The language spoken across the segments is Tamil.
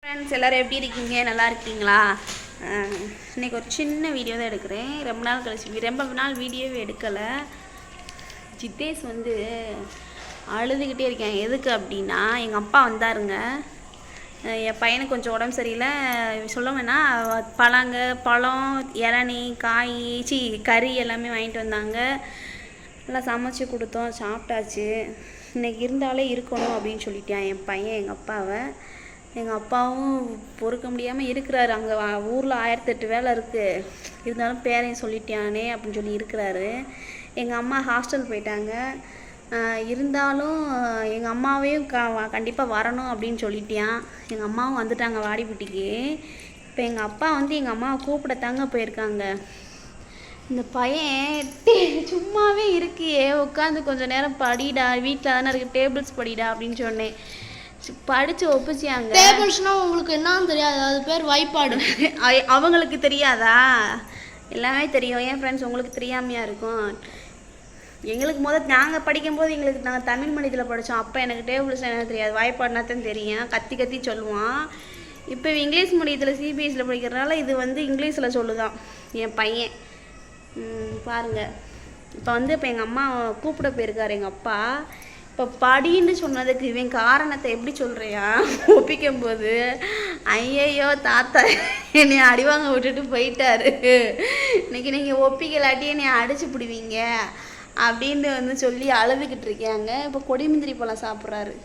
ஃப்ரெண்ட்ஸ் எல்லோரும் எப்படி இருக்கீங்க? நல்லா இருக்கீங்களா? இன்றைக்கி ஒரு சின்ன வீடியோ தான் எடுக்கிறேன். ரொம்ப நாள் கழிச்சு ரொம்ப நாள் வீடியோவே எடுக்கலை. ஜித்தேஷ் வந்து அழுதுகிட்டே இருக்கேன். எதுக்கு அப்படின்னா, எங்கள் அப்பா வந்தாருங்க. என் பையனுக்கு கொஞ்சம் உடம்பு சரியில்லை. சொல்ல வேணால் பழம், இளநீ, காய், கறி எல்லாமே வாங்கிட்டு வந்தாங்க. எல்லாம் சமைச்சு கொடுத்தோம், சாப்பிட்டாச்சு. இன்றைக்கி இருந்தாலே இருக்கணும் அப்படின்னு சொல்லிட்டான் என் பையன் எங்கள் அப்பாவை. எங்கள் அப்பாவும் பொறுக்க முடியாமல் இருக்கிறாரு. அங்கே ஊரில் 1008 வேலை இருக்குது, இருந்தாலும் பேரையும் சொல்லிட்டானே அப்படின்னு சொல்லி இருக்கிறாரு. எங்கள் அம்மா ஹாஸ்டல் போயிட்டாங்க. இருந்தாலும் எங்கள் அம்மாவையும் கண்டிப்பாக வரணும் அப்படின்னு சொல்லிட்டான். எங்கள் அம்மாவும் வந்துட்டாங்க வாடிப்பட்டிக்கு. இப்போ எங்கள் அப்பா வந்து எங்கள் அம்மாவை கூப்பிடத்தாங்க போயிருக்காங்க. இந்த பையன் சும்மாவே இருக்கியே, உட்காந்து கொஞ்சம் நேரம் படிடா, வீட்டில் தானே இருக்குது, டேபிள்ஸ் படிடா அப்படின்னு சொன்னேன். படித்து ஒப்பிச்சியாங்க. டேபிள்ஸ்னால் உங்களுக்கு என்னன்னு தெரியாது, அது பேர் வாய்ப்பாடு. அவங்களுக்கு தெரியாதா? எல்லாமே தெரியும். என் ஃப்ரெண்ட்ஸ் உங்களுக்கு தெரியாமையா இருக்கும். எங்களுக்கு நாங்கள் படிக்கும்போது நாங்கள் தமிழ் மீடியத்தில் படித்தோம். அப்போ எனக்கு டேபிள்ஸ் என்ன தெரியாது, வாய்ப்பாடுனா தான் தெரியும். கத்தி கத்தி சொல்லுவான். இப்போ இங்கிலீஷ் மீடியத்தில் சிபிஎஸ்சியில் படிக்கிறதுனால இது வந்து இங்கிலீஷில் சொல்லுதான் என் பையன். பாருங்கள், இப்போ எங்கள் அம்மா கூப்பிட போயிருக்காரு எங்கள் அப்பா. இப்போ படின்னு சொன்னதுக்கு இவன் காரணத்தை எப்படி சொல்கிறியா ஒப்பிக்கும் போது, ஐயையோ தாத்தா என்னை அடிவாங்க விட்டுட்டு போயிட்டாரு, இன்னைக்கு நீங்கள் ஒப்பிக்கலாட்டி என்னை அடிச்சு பிடிவீங்க அப்படின்னு வந்து சொல்லி அழுதுகிட்டு இருக்காங்க. இப்போ கொடிமுந்திரி பழம் சாப்பிட்றாரு.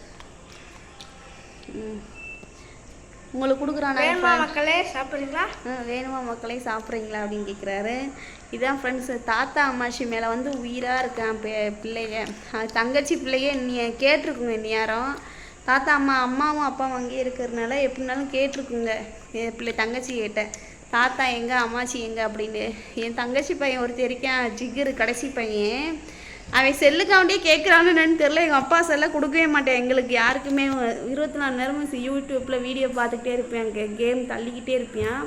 உங்களுக்கு கொடுக்குறானா? வேணுமா மக்களே சாப்பிட்றீங்களா? வேணுமா மக்களே சாப்பிட்றீங்களா அப்படின்னு கேட்குறாரு. இதான் ஃப்ரெண்ட்ஸு, தாத்தா அம்மாச்சி மேலே வந்து உயிராக இருக்கான் பிள்ளைய. தங்கச்சி பிள்ளைய நீ கேட்டிருக்குங்க நேரம். தாத்தா அம்மாவும் அப்பாவும் அங்கேயே இருக்கிறதுனால எப்படினாலும் கேட்டிருக்குங்க என் பிள்ளை தங்கச்சி கிட்ட, தாத்தா எங்கே அம்மாச்சி எங்கே அப்படின்னு. என் தங்கச்சி பையன் ஒருத்தர் இருக்கான், ஜிகரு, கடைசி பையன். அவன் செல்லுக்காண்டியே கேட்குறான்னு தெரில. எங்கள் அப்பா செல்லை கொடுக்கவே மாட்டேன் எங்களுக்கு யாருக்குமே. 24 நேரமும் யூடியூப்பில் வீடியோ பார்த்துக்கிட்டே இருப்பேன், கேம் தள்ளிக்கிட்டே இருப்பேன்.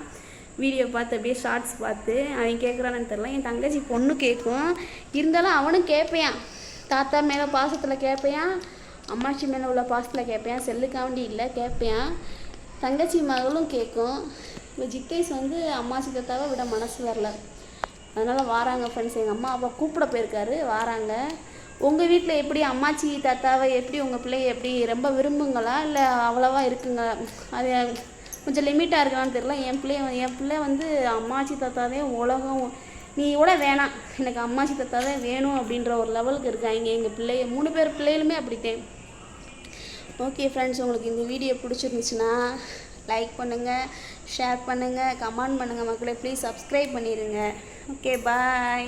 வீடியோ பார்த்து அப்படியே ஷார்ட்ஸ் பார்த்து அவன் கேட்குறான்னு தெரில. என் தங்கச்சி பொண்ணு கேட்கும், இருந்தாலும் அவனும் கேட்பேன். தாத்தா மேலே பாசத்தில் கேட்பேன், அம்மாச்சி மேலே உள்ள பாசத்தில் கேட்பேன். செல்லுக்காண்டி இல்லை கேட்பேன். தங்கச்சி மகளும் கேட்கும். இப்போ ஜித்தேஷ் வந்து அம்மாச்சி தாத்தாவை விட மனசு வரல, அதனால் வாராங்க ஃப்ரெண்ட்ஸ். எங்கள் அம்மா அப்பா கூப்பிட போயிருக்காரு, வாராங்க. உங்கள் வீட்டில் எப்படி அம்மாச்சி தாத்தாவை எப்படி உங்கள் பிள்ளைய எப்படி ரொம்ப விரும்புங்களா இல்லை அவ்வளோவா இருக்குங்க? அது கொஞ்சம் லிமிட்டாக இருக்கலான்னு தெரியல. என் பிள்ளை வந்து அம்மாச்சி தாத்தாவே உலகம், நீ கூட வேணாம், எனக்கு அம்மாச்சி தாத்தாவே வேணும் அப்படின்ற ஒரு லெவலுக்கு இருக்காங்க எங்கள் பிள்ளைய. 3 பேர் பிள்ளைகளுமே அப்படித்தேன். ஓகே ஃப்ரெண்ட்ஸ், உங்களுக்கு இந்த வீடியோ பிடிச்சிருந்துச்சுன்னா லைக் பண்ணுங்கள், ஷேர் பண்ணுங்கள், கமெண்ட் பண்ணுங்கள் மக்களே. ப்ளீஸ் சப்ஸ்கிரைப் பண்ணிடுங்க. ஓகே, பாய்.